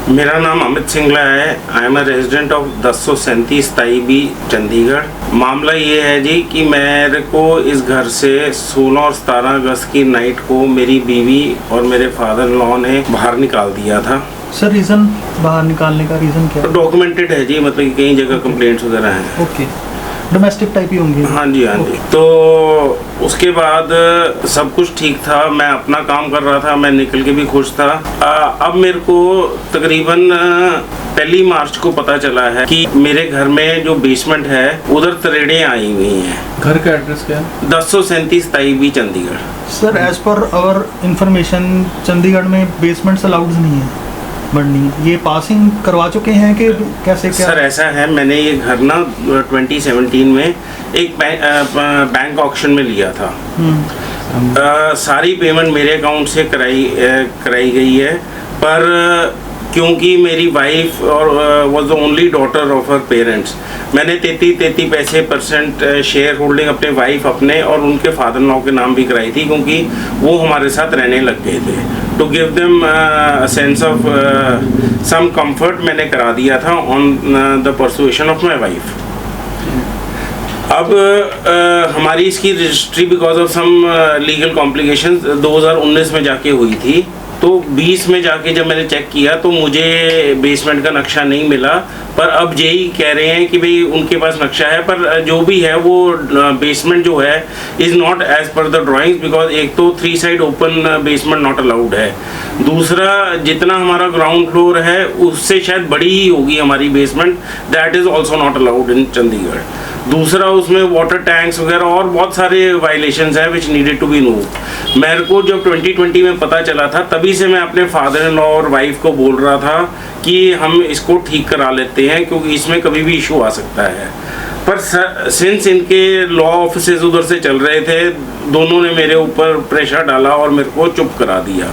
मेरा नाम अमित सिंगला है। I am a resident of 1037 ताईबी चंडीगढ़। मामला ये है जी कि मेरे को इस घर से 16 और 17 अगस्त की नाइट को मेरी बीवी और मेरे फादर लॉ ने बाहर निकाल दिया था। सर रीज़न बाहर निकालने का रीज़न क्या है? डॉक्यूमेंटेड है जी, मतलब कि कई जगह कंप्लेंट्स वगैरह हैं। ओके, डोमेस्टिक टाइप ही होंगे। हाँ जी, हाँ जी। तो उसके बाद सब कुछ ठीक था, मैं अपना काम कर रहा था, मैं निकल के भी खुश था। अब मेरे को तकरीबन 1 मार्च को पता चला है कि मेरे घर में जो बेसमेंट है उधर तरेड़ें आई हुई हैं। घर का एड्रेस क्या है? 1037 ताईबी Chandigarh. Sir as per our information Chandigarh में बेसमेंट्स अलाउड नहीं है बढ़नी। ये पासिंग करवा चुके हैं कि कैसे क्या? सर ऐसा है, मैंने ये घर ना 2017 में एक बैंक ऑक्शन में लिया था। सारी पेमेंट मेरे अकाउंट से कराई गई है, पर क्योंकि मेरी वाइफ और was the only daughter of her parents, मैंने 33% शेयर होल्डिंग अपने वाइफ अपने और उनके फादर लॉ के नाम भी कराई थी, क्योंकि वो हमारे साथ रहने लग गए थे। To give them sense of some comfort मैंने करा दिया था on the persuasion of my wife. अब हमारी इसकी registry because of some legal complications 2019 में जाके हुई थी। तो 20 में जाके जब मैंने चेक किया तो मुझे बेसमेंट का नक्शा नहीं मिला, पर अब जेई कह रहे हैं कि भाई उनके पास नक्शा है, पर जो भी है वो बेसमेंट जो है is not as per the drawings, because एक तो 3 side open basement not allowed है, दूसरा जितना हमारा ग्राउंड फ्लोर है उससे शायद बड़ी ही होगी हमारी basement, that is also not allowed in Chandigarh. दूसरा उसमें वाटर टैंक्स वगैरह और बहुत सारे वायलेशंस हैं विच नीडेड टू बी नो। मेरे को जब 2020 में पता चला था तभी से मैं अपने फादर इन लॉ और वाइफ को बोल रहा था कि हम इसको ठीक करा लेते हैं, क्योंकि इसमें कभी भी इशू आ सकता है। पर सिंस इनके लॉ ऑफिसेज उधर से चल रहे थे, दोनों ने मेरे ऊपर प्रेशर डाला और मेरे को चुप करा दिया।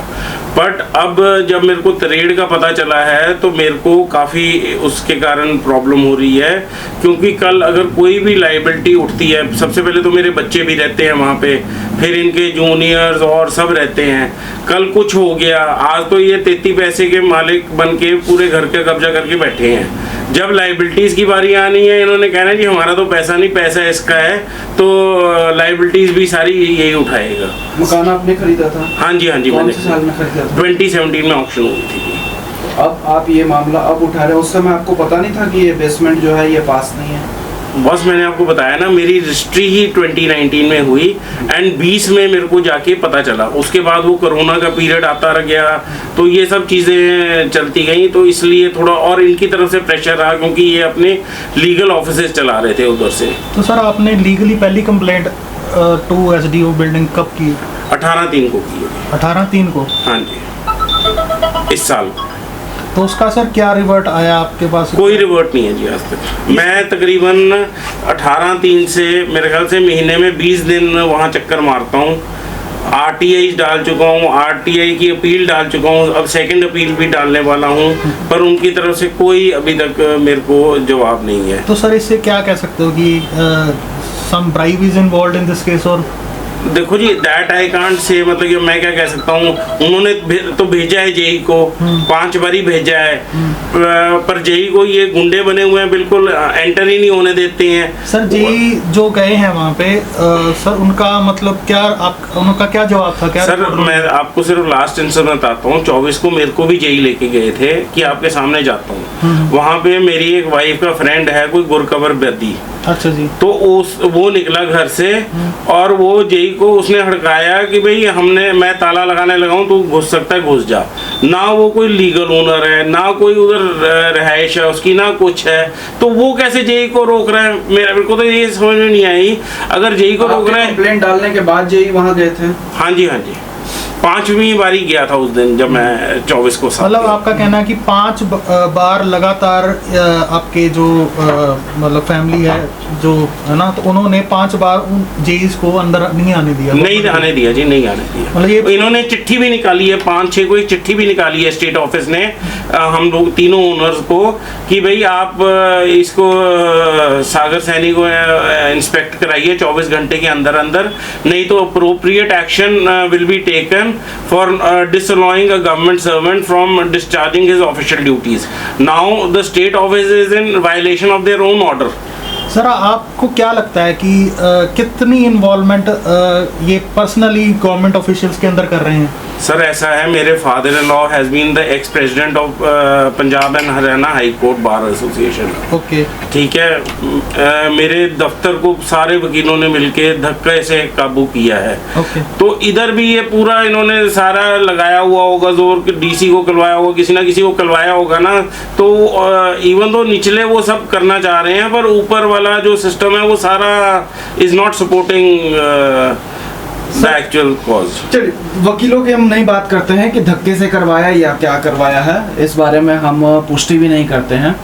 बट अब जब मेरे को तरेड़ का पता चला है तो मेरे को काफ़ी उसके कारण प्रॉब्लम हो रही है, क्योंकि कल अगर कोई भी लाइबिलिटी उठती है, सबसे पहले तो मेरे बच्चे भी रहते हैं वहाँ पे, फिर इनके जूनियर्स और सब रहते हैं। कल कुछ हो गया, आज तो ये 33 पैसे के मालिक बन के पूरे घर का कब्जा करके बैठे हैं। जब लाइबिलिटीज़ की बारी आनी है, इन्होंने कहना है जी हमारा तो पैसा नहीं, पैसा इसका है, तो लाइबिलिटीज़ भी सारी यही उठाएगा। मकान आपने खरीदा था? हाँ जी, हाँ जी। कौन मैंने से साल में खरीदा था? 2017 में ऑक्शन हुई थी। अब आप ये मामला अब उठा रहे हैं, उस समय आपको पता नहीं था कि ये बेसमेंट जो है ये पास नहीं है? बस मैंने आपको बताया ना, मेरी रजिस्ट्री ही 2019 में हुई एंड 20 में मेरे को जाके पता चला। उसके बाद वो कोरोना का पीरियड आता रह गया, तो ये सब चीज़ें चलती गई, तो इसलिए थोड़ा और इनकी तरफ से प्रेशर रहा, क्योंकि ये अपने लीगल ऑफिसेज चला रहे थे उधर से। तो सर आपने लीगली पहली कंप्लेंट टू एसडीओ बिल्डिंग कब की? 18/3 को की। 18/3 को? हाँ जी, इस साल। तो उसका सर क्या रिवर्ट आया आपके पास? कोई रिवर्ट नहीं है जी आज तक। मैं तकरीबन 18/3 से मेरे ख्याल से महीने में 20 दिन वहाँ चक्कर मारता हूँ। RTI डाल चुका हूँ, RTI की अपील डाल चुका हूँ, अब सेकंड अपील भी डालने वाला हूँ, पर उनकी तरफ से कोई अभी तक मेरे को जवाब नहीं है। तो सर इससे क्या कह सकते हो कि some bribe is involved in this case? और देखो जी, दैट आई कांट से, मतलब कि मैं क्या कह सकता हूँ, उन्होंने तो भेजा है जेई को, 5 बारी भेजा है, पर जेई को ये गुंडे बने हुए हैं, बिल्कुल एंटर ही नहीं होने देते हैं। सर जेई जो गए हैं वहाँ पे, सर उनका मतलब क्या, उनका क्या जवाब था? क्या सर मैं आपको सिर्फ लास्ट इंसिडेंट बताता हूँ। 24 को मेरे को भी जेई लेके गए थे कि आपके सामने जाता हूँ। वहाँ पे मेरी एक वाइफ का फ्रेंड है, कोई गुरकबर बेदी। अच्छा जी। तो वो निकला घर से और वो जेई को उसने हड़काया कि भाई मैं ताला लगाने लगा हूँ, तू घुस सकता है, घुस जा। ना वो कोई लीगल ओनर है, ना कोई उधर रहायश है उसकी, ना कुछ है, तो वो कैसे जेई को रोक रहा है? मेरे को तो ये समझ में नहीं आई। अगर जेई को रोक रहा है, कंप्लेंट डालने के बाद जेई वहाँ गए थे? हाँ जी, हाँ जी। 5वीं बारी गया था उस दिन जब मैं 24 को। मतलब आपका कहना है कि 5 बार लगातार आपके जो मतलब फैमिली है जो है ना, तो उन्होंने 5 बार उन जेईस को अंदर नहीं आने दिया? नहीं आने दिया जी, नहीं आने दिया। मतलब ये इन्होंने चिट्ठी भी निकाली है, 5-6 को एक चिट्ठी भी निकाली है स्टेट ऑफिस ने हम लोग तीनों ओनर्स को कि भाई आप इसको सागर सैनी को इंस्पेक्ट कराइए 24 घंटे के अंदर अंदर, नहीं तो appropriate action will be taken for disallowing a government servant from discharging his official duties. Now the state office is in violation of their own order. Sir आपको क्या लगता है कि कितनी इन्वॉल्वमेंट ये पर्सनली गवर्नमेंट ऑफिशियल्स के अंदर कर रहे हैं? सर ऐसा है, मेरे father in law has been the ex president of Punjab and Haryana high court bar association. Okay, ठीक है, मेरे दफ्तर को सारे वकीलों ने मिलके धक्के से काबू किया है। ओके, तो इधर भी ये पूरा इन्होंने सारा लगाया हुआ होगा जोर, डीसी को करवाया होगा, किसी ना किसी को करवाया होगा ना। तो इवन तो निचले वो सब करना चाह रहे हैं, पर ऊपर वाला जो सिस्टम है वो सारा is not supporting the actual cause. चलिए, वकीलों की हम नहीं बात करते हैं कि धक्के से करवाया या क्या करवाया है, इस बारे में हम पुष्टि भी नहीं करते हैं।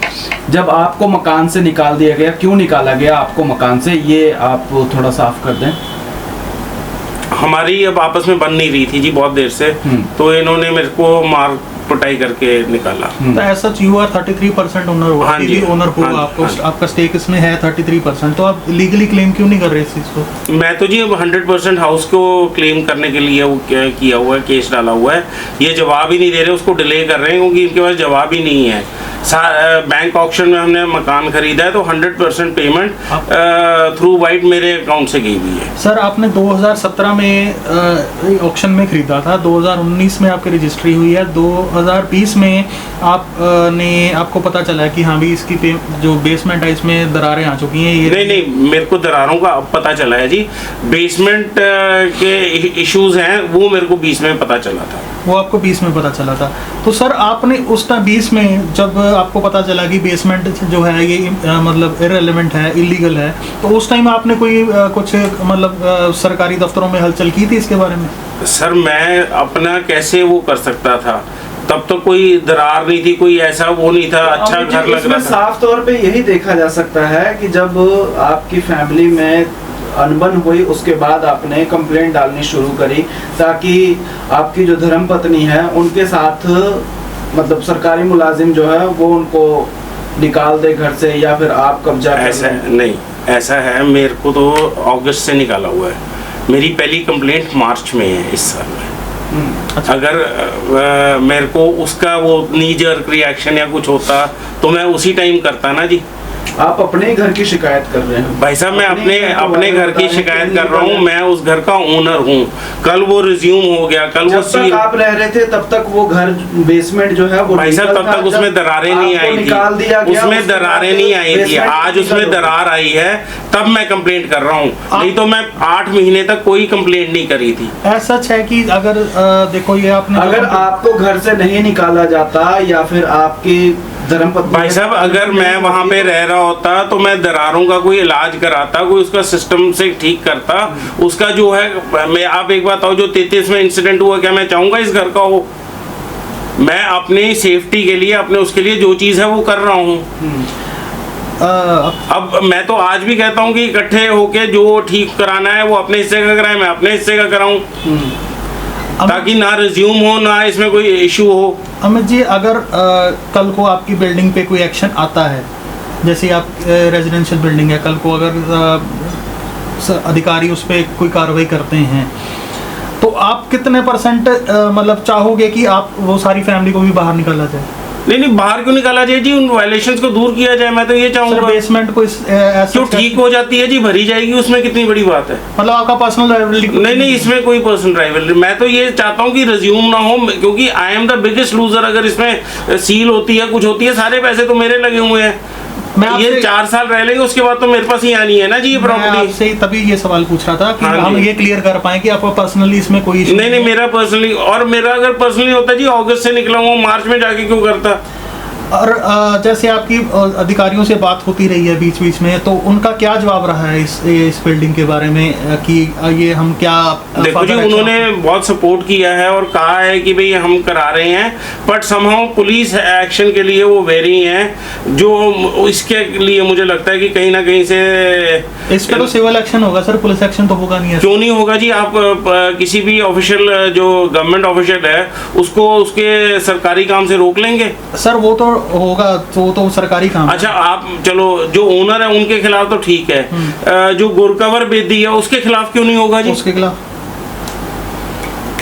जब आपको मकान से निकाल दिया गया, क्यों निकाला गया आपको मकान से, ये आप थोड़ा साफ कर दें। हमारी अब आपस में बन नहीं रही थी जी बहुत देर से, तो इन्होंने मेरे को मार कुटाई करके निकाला। तो ऐसा यू आर 33% ओनर हो, हाँ जी, ओनर हो, हाँ, आपको हाँ। आपका स्टेक इसमें है 33%, तो आप लीगली क्लेम क्यों नहीं कर रहे इस चीज को? मैं तो जी अब 100% हाउस को क्लेम करने के लिए वो किया हुआ है, केस डाला हुआ है। ये जवाब ही नहीं दे रहे, उसको डिले कर रहे हैं क्योंकि इनके पास जवाब ही नहीं है। बैंक ऑक्शन में हमने मकान खरीदा है तो 100% पेमेंट थ्रू वाइट मेरे अकाउंट से गई हुई है। सर आपने 2017 में ऑक्शन में खरीदा था, 2019 में आपकी रजिस्ट्री हुई है, 2020 में आपको पता चला है कि हाँ भी इसकी जो बेसमेंट है इसमें दरारें आ चुकी हैं। ये नहीं, मेरे को दरारों का अब पता चला है जी। बेसमेंट के इश्यूज हैं वो मेरे को 20 में पता चला था। वो आपको 20 में पता चला था। तो सर आपने उस टाइम 20 में जब आपको पता चला कि बेसमेंट जो है ये मतलब इररिलेवेंट है, इलीगल है, तो उस टाइम आपने कोई कुछ मतलब सरकारी दफ्तरों में हलचल की थी इसके बारे में? सर मैं अपना कैसे वो कर सकता था, तब तो कोई दरार नहीं थी, कोई ऐसा वो नहीं था, अच्छा घर लग रहा था। साफ तौर पे यही देखा जा सकता है कि जब आपकी फैमिली में अनबन हुई उसके बाद आपने कंप्लेंट डालनी शुरू करी ताकि आपकी जो धर्मपत्नी है उनके साथ मतलब सरकारी मुलाजिम जो है वो उनको निकाल दे घर से या फिर आप कब्जा कर ऐसा लें। नहीं, ऐसा है, मेरे को तो अगस्त से निकाला हुआ है। मेरी पहली कंप्लेंट मार्च में है इस साल में। अच्छा। अगर मेरे को उसका वो नी जर्क रिएक्शन या कुछ होता तो मैं उसी टाइम करता ना जी। आप अपने ही घर की शिकायत कर रहे हैं भाई साहब, मैं अपने घर की शिकायत कर रहा हूँ। मैं उस घर का ओनर हूँ। कल वो रिज्यूम हो गया, कल वो जब तक आप रह रहे थे तब तक वो घर बेसमेंट जो है वो भाई साहब तब तक उसमें दरारें नहीं आई थी, उसमें दरारें नहीं आई थी। आज उसमें दरार आई है तब मैं कंप्लेंट कर रहा हूँ, नहीं तो मैं 8 महीने तक कोई कंप्लेंट नहीं करी थी। ऐसा है कि अगर देखो ये आपने अगर आपको घर से नहीं निकाला जाता या फिर आपकी धर्मपत्नी, भाई साहब अगर मैं वहाँ पे रह रहा होता तो मैं दरारों का कोई इलाज कराता, कोई उसका सिस्टम से ठीक करता। उसका जो है, मैं आप एक बात बताओ, जो 33 में इंसिडेंट हुआ, क्या मैं चाहूंगा इस घर का हो? मैं अपनी सेफ्टी के लिए, अपने उसके लिए जो चीज़ है वो कर रहा हूँ। अब मैं तो आज भी कहता हूँ कि इकट्ठे होके जो ठीक कराना है वो अपने हिस्से का कराए, मैं अपने हिस्से का कराऊं, ताकि ना रिज्यूम हो ना इसमें कोई इशू हो। अमित जी, अगर कल को आपकी बिल्डिंग पे कोई एक्शन आता है, जैसे आप रेजिडेंशियल बिल्डिंग है, कल को अगर अधिकारी उस पर कोई कार्रवाई करते हैं तो आप कितने % मतलब चाहोगे कि आप वो सारी फैमिली को भी बाहर निकाला जाए? नहीं, बाहर क्यों निकाला जाए जी? उन वायलेशंस को दूर किया जाए। मैं तो ये चाहूंगा। बेसमेंट को क्यों ठीक हो जाती है जी, भरी जाएगी, उसमें कितनी बड़ी बात है। मतलब आपका पर्सनल लायबिलिटी? नहीं, इसमें कोई पर्सनल राइवलरी। मैं तो ये चाहता हूँ कि रिज्यूम ना हो, क्योंकि I am the biggest loser. अगर इसमें सील होती है, कुछ होती है, सारे पैसे तो मेरे लगे हुए हैं। ये 4 साल रह लेंगे, उसके बाद तो मेरे पास ही आनी है ना जी ये प्रॉपर्टी। आपसे तभी ये सवाल पूछ रहा था कि हाँ हम ये क्लियर कर पाए कि आपको पर्सनली इसमें कोई इशू नहीं, मेरा पर्सनली, और मेरा अगर पर्सनली होता जी अगस्त से निकला हूँ, मार्च में जाके क्यों करता? और जैसे आपकी अधिकारियों से बात होती रही है बीच बीच में, तो उनका क्या जवाब रहा है इस बिल्डिंग के बारे में कि ये हम क्या? देखो जी, उन्होंने बहुत सपोर्ट किया है और कहा है कि भाई हम करा रहे हैं, बट समहाउ पुलिस एक्शन के लिए वो वेरी हैं, जो इसके लिए मुझे लगता है कि कहीं ना कहीं से इस पे तो सिविल एक्शन होगा सर, पुलिस एक्शन तो होगा नहीं। क्यों नहीं होगा जी? आप किसी भी ऑफिशियल जो गवर्नमेंट ऑफिशियल है उसको उसके सरकारी काम से रोक लेंगे? सर वो तो होगा, तो सरकारी काम। अच्छा, आप चलो जो ओनर है उनके खिलाफ तो ठीक है, जो गुरकवर बेदी है उसके खिलाफ क्यों नहीं होगा जी? उसके खिलाफ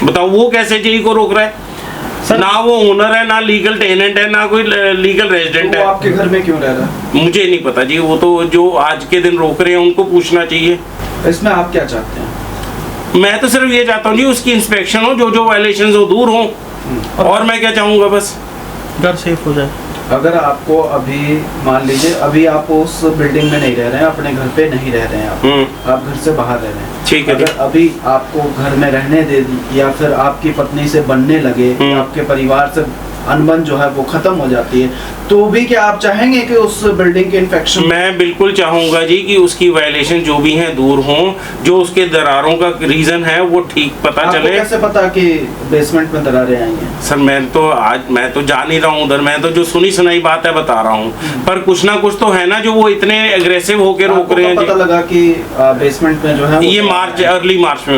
बताओ वो कैसे जेई को रोक रहा है? ना वो ओनर है, ना लीगल टेनेंट है, ना कोई लीगल रेजिडेंट वो है। आपके घर में क्यों रह रहा है? मुझे नहीं पता जी, वो तो जो आज के दिन रोक रहे हैं उनको पूछना चाहिए। इसमें आप क्या चाहते हैं? मैं तो सिर्फ ये चाहता हूँ जी उसकी इंस्पेक्शन हो, जो जो वायलेशन हो दूर हो, और मैं क्या चाहूँगा बस घर सेफ हो जाए। अगर आपको अभी मान लीजिए अभी आप उस बिल्डिंग में नहीं रह रहे हैं, अपने घर पे नहीं रह रहे हैं, आप घर से बाहर रह रहे हैं, ठीक है। अगर अभी आपको घर में रहने दे दी या फिर आपकी पत्नी से बनने लगे, आपके परिवार से अनबन जो है वो खत्म हो जाती है, तो भी क्या आप चाहेंगे कि उस बिल्डिंग के इन्फेक्शन? मैं बिल्कुल चाहूंगा जी कि उसकी वायलेशन जो भी हैं दूर हों, जो उसके दरारों का रीजन है वो ठीक पता आपको चले। कैसे पता कि बेसमेंट में दरारें आई हैं? सर मैं तो जा नहीं रहा हूँ उधर, मैं तो जो सुनी सुनाई बात है बता रहा हूँ, पर कुछ ना कुछ तो है ना जो वो इतने एग्रेसिव होके रोक रहे हैं। पता लगा कि बेसमेंट में जो है ये अर्ली मार्च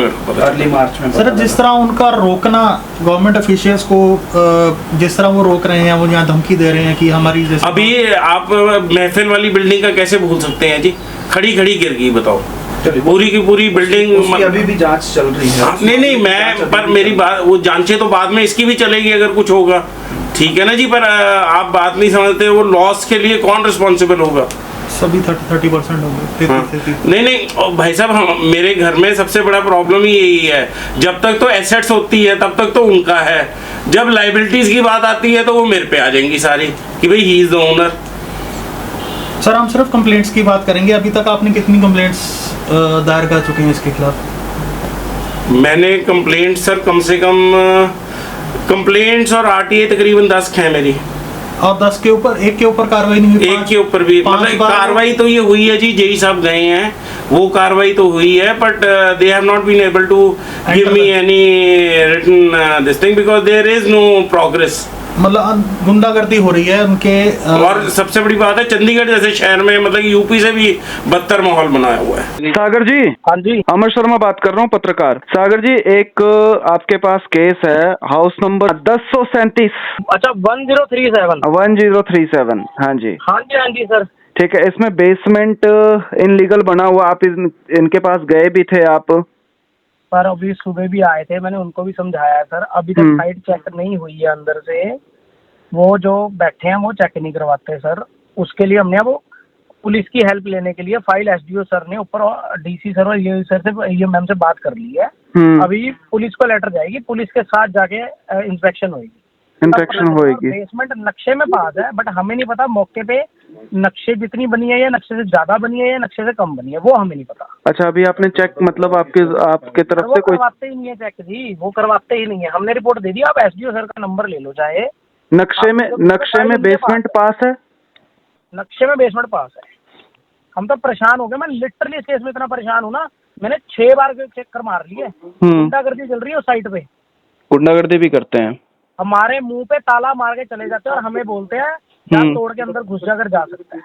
में सर, जिस तरह उनका रोकना गवर्नमेंट ऑफिशियल्स को, जिस तरह वो रोक रहे हैं, वो यहाँ धमकी दे रहे हैं कि हमारी जैसे अभी आप महफिल वाली बिल्डिंग का कैसे भूल सकते हैं जी? खड़ी खड़ी गिर गई, बताओ। पूरी की पूरी बिल्डिंग अभी भी जांच चल रही है। नहीं मैं, पर मेरी बात, वो जांचें तो बाद में इसकी भी चलेगी अगर कुछ होगा, ठीक है ना जी, पर आप बात नहीं समझते, वो लॉस के लिए कौन रिस्पॉन्सिबल होगा? सभी 30% होंगे। नहीं भाई साहब, मेरे घर में सबसे बड़ा प्रॉब्लम ही यही है, जब तक तो एसेट्स होती है तब तक तो उनका है, जब लाइबिलिटीज की बात आती है तो वो मेरे पे आ जाएंगी सारी कि भाई he is the owner. Sir हम सिर्फ कंप्लेंट्स की बात करेंगे, अभी तक आपने कितनी कंप्लेंट्स दायर कर चुके हैं इसके खिलाफ? मैंने कंप्लेंट सर कम से कम कंप्लेंट्स और आरटीए तकरीबन 10 हैं मेरी। और 10 के ऊपर, एक के ऊपर कार्रवाई नहीं हुई? एक के ऊपर भी मतलब कार्रवाई तो ये हुई है जी, जेई साहब गए हैं, वो कार्रवाई तो हुई है, but they have not been able to give me any written this thing because there is no progress. मतलब गुंडागर्दी हो रही है उनके। और सबसे बड़ी बात है चंडीगढ़ जैसे शहर में, मतलब यूपी से भी बदतर माहौल बनाया हुआ है। सागर जी। हाँ जी, अमर शर्मा बात कर रहा हूँ, पत्रकार। सागर जी, एक आपके पास केस है, हाउस नंबर 1037। अच्छा 1037। 1037, हाँ जी। हाँ जी सर। ठीक है, इसमें बेसमेंट इनलीगल बना हुआ, आप इनके पास गए भी थे आप? पर अभी सुबह भी आए थे, मैंने उनको भी समझाया है सर, अभी तक साइड चेक नहीं हुई है अंदर से, वो जो बैठे हैं वो चेक नहीं करवाते सर। उसके लिए हमने वो पुलिस की हेल्प लेने के लिए फाइल एसडीओ सर ने ऊपर डीसी सर और ये सर से, ये मैम से बात कर ली है। अभी पुलिस को लेटर जाएगी, पुलिस के साथ जाके इंस्पेक्शन होगी। बेसमेंट नक्शे में पास है, बट हमें नहीं पता मौके पे नक्शे जितनी बनी है या नक्शे से ज्यादा बनी है या नक्शे से कम बनी है, वो हमें नहीं पता। अच्छा, अभी आपने चेक, मतलब आपके तरफ से कोई करवाते ही नहीं है चेक जी, वो करवाते ही नहीं है। हमने रिपोर्ट दे दी, आप एसडीओ सर का नंबर ले लो चाहे। नक्शे में बेसमेंट पास है? नक्शे में बेसमेंट पास है। हम तो परेशान हो गए, मैं लिटरली इस केस में इतना परेशान हूँ ना, मैंने 6 बार चेक मार लिए। गुंडागर्दी चल रही है उस साइट पे, गुंडागर्दी भी करते हैं। हमारे मुंह पे ताला मार के चले जाते हैं और हमें बोलते हैं तोड़ के अंदर घुस जाकर जा सकता है।